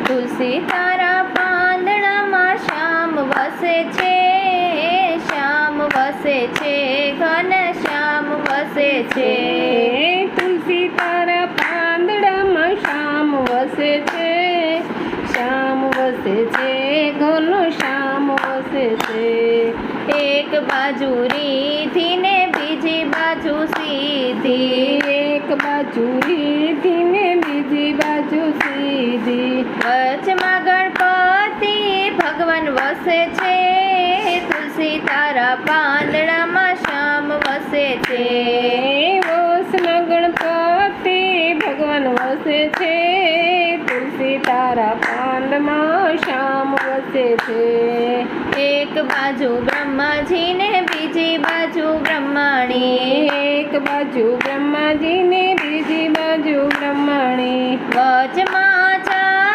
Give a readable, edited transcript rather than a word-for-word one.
તુલસી તારા પાંદડામાં શ્યામ વસે છે, શ્યામ વસે છે, ઘન શ્યામ વસે છે. તુલસી તારા પાંદડામાં શ્યામ વસે છે, શ્યામ વસે છે, ઘનો શ્યામ વસે છે. એક બાજુ રીધી ને બીજી બાજુ સીધી, એક બાજુ રીધી ને બીજી બાજુ સીધી. વચમાં ગણપતિ ભગવાન વસે છે, તુલસી તારા પાંદડામાં શ્યામ વસે છે. વસમાં ગણપતિ ભગવાન વસે છે, તુલસી તારા પાંદમાં શ્યામ વસે છે. એક બાજુ બ્રહ્માજી ને બીજી બાજુ બ્રહ્માણી, એક બાજુ બ્રહ્માજી ને બીજી બાજુ બ્રહ્માણી. વચમાં